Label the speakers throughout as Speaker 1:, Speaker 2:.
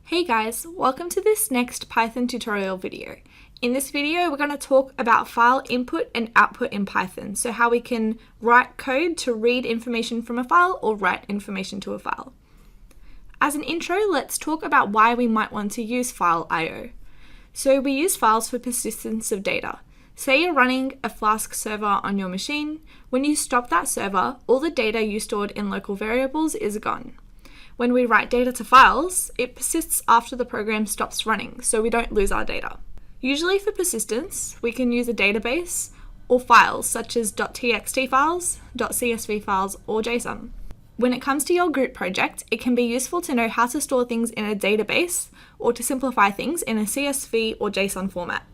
Speaker 1: Hey guys, welcome to this next Python tutorial video. In this video, we're going to talk about file input and output in Python, so how we can write code to read information from a file or write information to a file. As an intro, let's talk about why we might want to use file I/O. So we use files for persistence of data. Say you're running a Flask server on your machine. When you stop that server, all the data you stored in local variables is gone. When we write data to files, it persists after the program stops running, so we don't lose our data. Usually for persistence, we can use a database or files such as .txt files, .csv files, or JSON. When it comes to your group project, it can be useful to know how to store things in a database or to simplify things in a CSV or JSON format.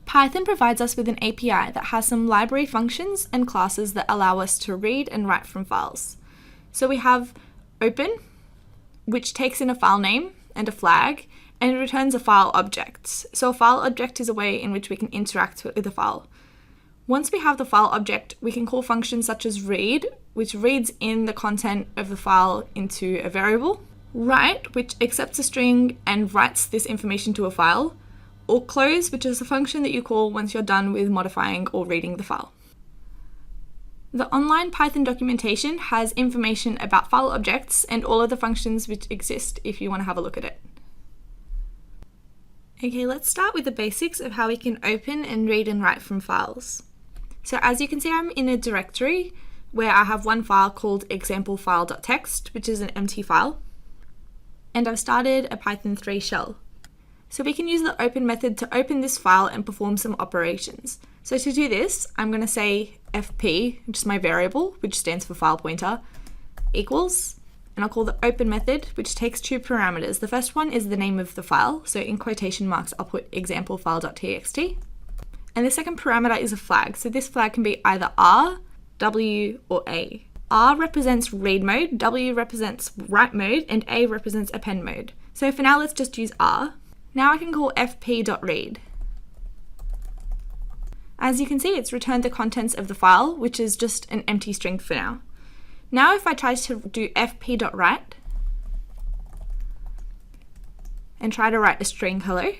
Speaker 1: Python provides us with an API that has some library functions and classes that allow us to read and write from files. So we have open, which takes in a file name and a flag and returns a file object. So a file object is a way in which we can interact with the file. Once we have the file object, we can call functions such as read, which reads in the content of the file into a variable, write, which accepts a string and writes this information to a file, or close, which is a function that you call once you're done with modifying or reading the file. The online Python documentation has information about file objects and all of the functions which exist if you want to have a look at it. Okay, let's start with the basics of how we can open and read and write from files. So as you can see, I'm in a directory where I have one file called example_file.txt, which is an empty file, and I've started a Python 3 shell. So we can use the open method to open this file and perform some operations. So to do this, I'm going to say fp, which is my variable, which stands for file pointer, equals, and I'll call the open method, which takes two parameters. The first one is the name of the file, so in quotation marks I'll put example_file.txt. And the second parameter is a flag, so this flag can be either R, W, or A. R represents read mode, W represents write mode, and A represents append mode. So for now, let's just use R. Now I can call fp.read. As you can see, it's returned the contents of the file, which is just an empty string for now. Now if I try to do fp.write and try to write a string hello,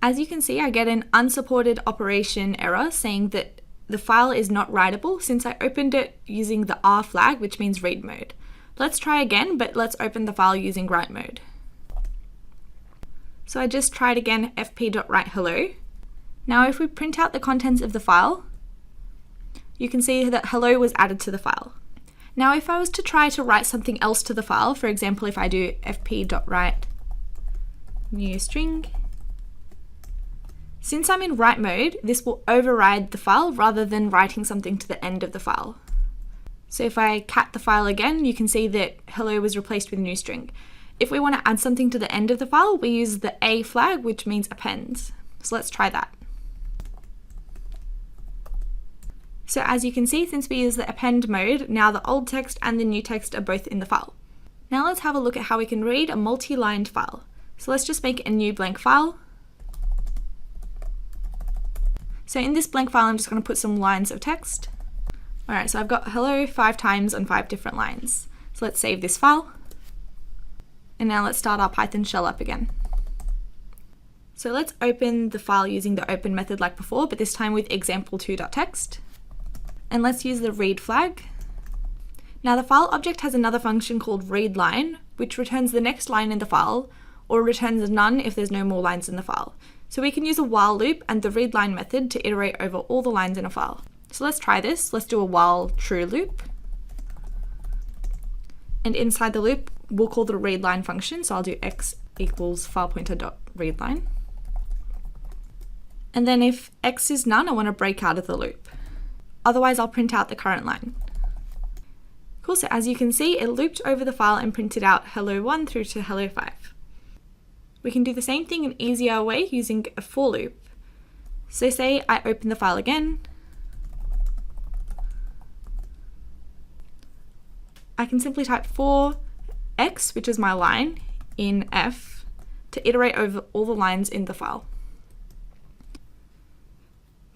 Speaker 1: as you can see, I get an unsupported operation error saying that the file is not writable since I opened it using the R flag, which means read mode. Let's try again, but let's open the file using write mode. So I just tried again fp.write hello. Now if we print out the contents of the file, you can see that hello was added to the file. Now if I was to try to write something else to the file, for example if I do fp.write new string, since I'm in write mode, this will override the file rather than writing something to the end of the file. So if I cat the file again, you can see that hello was replaced with new string. If we want to add something to the end of the file, we use the A flag, which means append. So let's try that. So as you can see, since we use the append mode, now the old text and the new text are both in the file. Now let's have a look at how we can read a multi-lined file. So let's just make a new blank file. So in this blank file, I'm just going to put some lines of text. All right, so I've got hello 5 times on 5 different lines. So let's save this file. And now let's start our Python shell up again. So let's open the file using the open method like before, but this time with example2.txt. And let's use the read flag. Now the file object has another function called readLine, which returns the next line in the file, or returns none if there's no more lines in the file. So we can use a while loop and the readLine method to iterate over all the lines in a file. So let's try this. Let's do a while true loop. And inside the loop, we'll call the readLine function. So I'll do x equals file pointer.readLine. And then if x is none, I want to break out of the loop. Otherwise, I'll print out the current line. Cool, so as you can see, it looped over the file and printed out hello 1 through to hello 5. We can do the same thing in an easier way using a for loop. So say I open the file again. I can simply type for x, which is my line, in f, to iterate over all the lines in the file.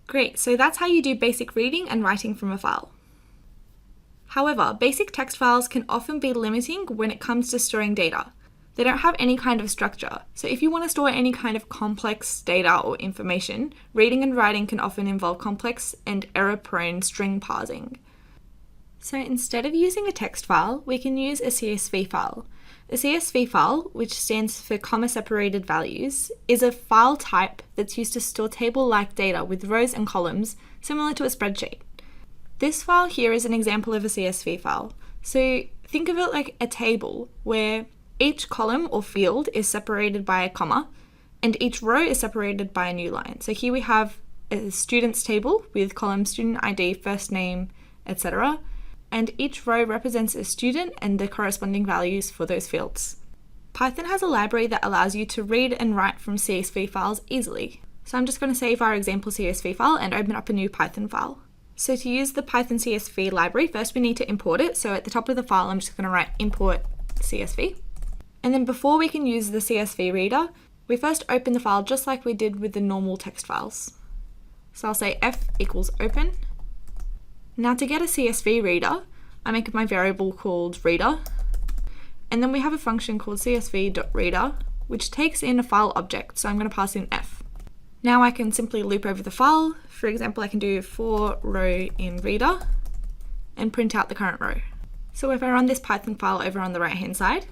Speaker 1: Great, so that's how you do basic reading and writing from a file. However, basic text files can often be limiting when it comes to storing data. They don't have any kind of structure. So if you want to store any kind of complex data or information, reading and writing can often involve complex and error-prone string parsing. So instead of using a text file, we can use a CSV file. A CSV file, which stands for comma-separated values, is a file type that's used to store table-like data with rows and columns, similar to a spreadsheet. This file here is an example of a CSV file. So think of it like a table where each column or field is separated by a comma, and each row is separated by a new line. So here we have a student's table with column student ID, first name, etc. And each row represents a student and the corresponding values for those fields. Python has a library that allows you to read and write from CSV files easily. So I'm just going to save our example CSV file and open up a new Python file. So to use the Python CSV library, first we need to import it. So at the top of the file, I'm just going to write import CSV. And then before we can use the CSV reader, we first open the file just like we did with the normal text files. So I'll say f equals open. Now to get a CSV reader, I make my variable called reader. And then we have a function called csv.reader, which takes in a file object. So I'm going to pass in f. Now I can simply loop over the file. For example, I can do for row in reader and print out the current row. So if I run this Python file over on the right hand side,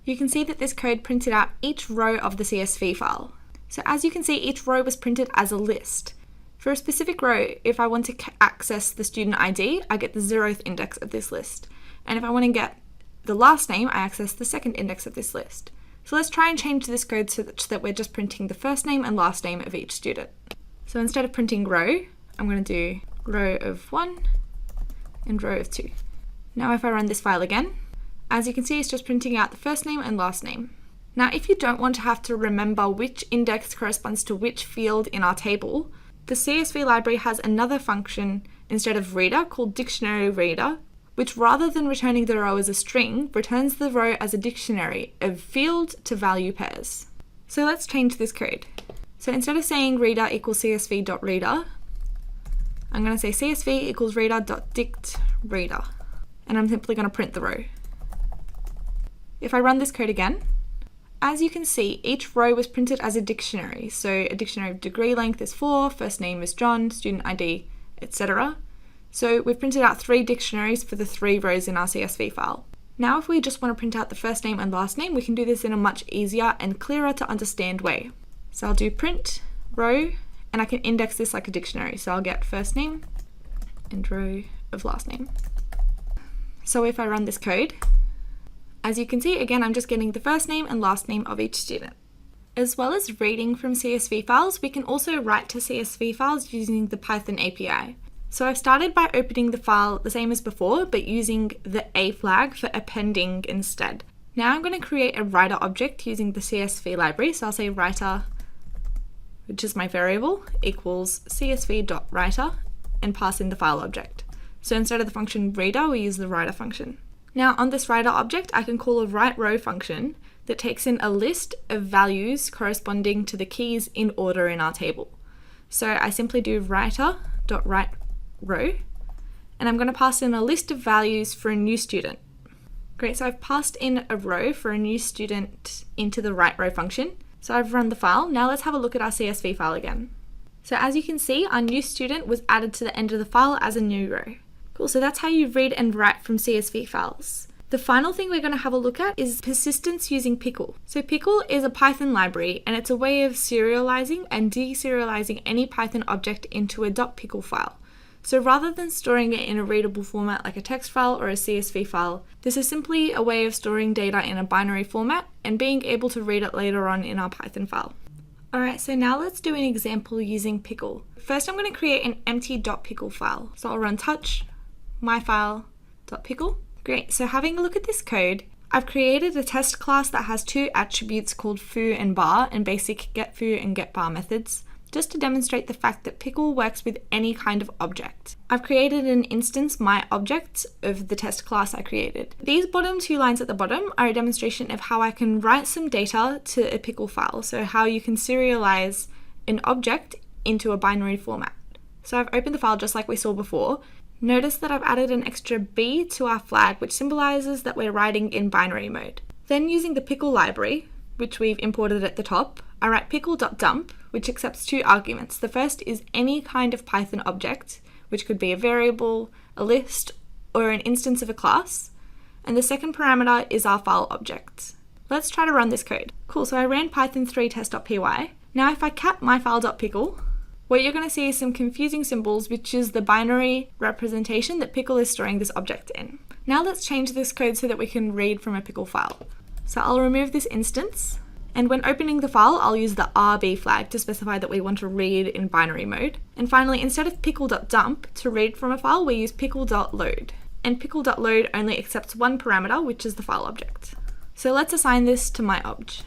Speaker 1: you can see that this code printed out each row of the CSV file. So as you can see, each row was printed as a list. For a specific row, if I want to access the student ID, I get the 0th index of this list. And if I want to get the last name, I access the 2nd index of this list. So let's try and change this code so that we're just printing the first name and last name of each student. So instead of printing row, I'm going to do row of 1 and row of 2. Now if I run this file again, as you can see, it's just printing out the first name and last name. Now, if you don't want to have to remember which index corresponds to which field in our table, the CSV library has another function instead of reader called dictionary reader, which rather than returning the row as a string, returns the row as a dictionary of field to value pairs. So let's change this code. So instead of saying reader equals csv.reader, I'm going to say csv equals reader.dictReader, and I'm simply going to print the row. If I run this code again, as you can see, each row was printed as a dictionary. So a dictionary of degree length is 4, first name is John, student ID, etc. So we've printed out 3 dictionaries for the 3 rows in our CSV file. Now if we just want to print out the first name and last name, we can do this in a much easier and clearer to understand way. So I'll do print row, and I can index this like a dictionary. So I'll get first name and row of last name. So if I run this code, as you can see, again, I'm just getting the first name and last name of each student. As well as reading from CSV files, we can also write to CSV files using the Python API. So I've started by opening the file the same as before, but using the A flag for appending instead. Now I'm going to create a writer object using the CSV library. So I'll say writer, which is my variable, equals csv.writer, and pass in the file object. So instead of the function reader, we use the writer function. Now on this writer object, I can call a write_row function that takes in a list of values corresponding to the keys in order in our table. So I simply do writer.write_row, and I'm going to pass in a list of values for a new student. Great, so I've passed in a row for a new student into the write_row function. So I've run the file. Now let's have a look at our CSV file again. So as you can see, our new student was added to the end of the file as a new row. Cool, so that's how you read and write from CSV files. The final thing we're going to have a look at is persistence using Pickle. So Pickle is a Python library, and it's a way of serializing and deserializing any Python object into a .pickle file. So rather than storing it in a readable format like a text file or a CSV file, this is simply a way of storing data in a binary format and being able to read it later on in our Python file. Alright, so now let's do an example using Pickle. First I'm going to create an empty .pickle file. So I'll run touch myfile.pickle. Great, so having a look at this code, I've created a test class that has 2 attributes called foo and bar and basic getFoo and getBar methods, just to demonstrate the fact that Pickle works with any kind of object. I've created an instance myObjects of the test class I created. These bottom 2 lines at the bottom are a demonstration of how I can write some data to a Pickle file, so how you can serialize an object into a binary format. So I've opened the file just like we saw before. Notice that I've added an extra B to our flag, which symbolizes that we're writing in binary mode. Then using the Pickle library, which we've imported at the top, I write pickle.dump, which accepts two arguments. The first is any kind of Python object, which could be a variable, a list, or an instance of a class. And the second parameter is our file object. Let's try to run this code. Cool, so I ran python3 test.py. Now if I cat myfile.pickle, what you're going to see is some confusing symbols, which is the binary representation that Pickle is storing this object in. Now let's change this code so that we can read from a Pickle file. So I'll remove this instance, and when opening the file, I'll use the RB flag to specify that we want to read in binary mode. And finally, instead of pickle.dump to read from a file, we use pickle.load. And pickle.load only accepts one parameter, which is the file object. So let's assign this to my obj.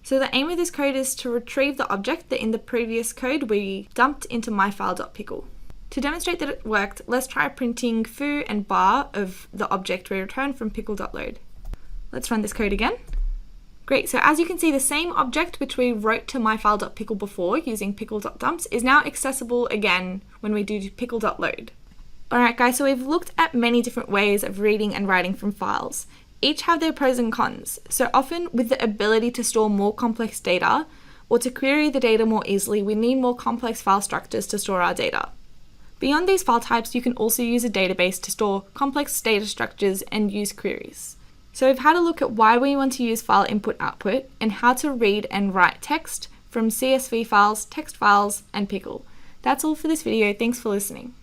Speaker 1: So the aim of this code is to retrieve the object that in the previous code we dumped into myfile.pickle. To demonstrate that it worked, let's try printing foo and bar of the object we returned from pickle.load. Let's run this code again. Great, so as you can see, the same object which we wrote to myfile.pickle before using pickle.dumps is now accessible again when we do pickle.load. Alright guys, so we've looked at many different ways of reading and writing from files. Each have their pros and cons. So often with the ability to store more complex data or to query the data more easily, we need more complex file structures to store our data. Beyond these file types, you can also use a database to store complex data structures and use queries. So we've had a look at why we want to use file input-output and how to read and write text from CSV files, text files, and Pickle. That's all for this video. Thanks for listening.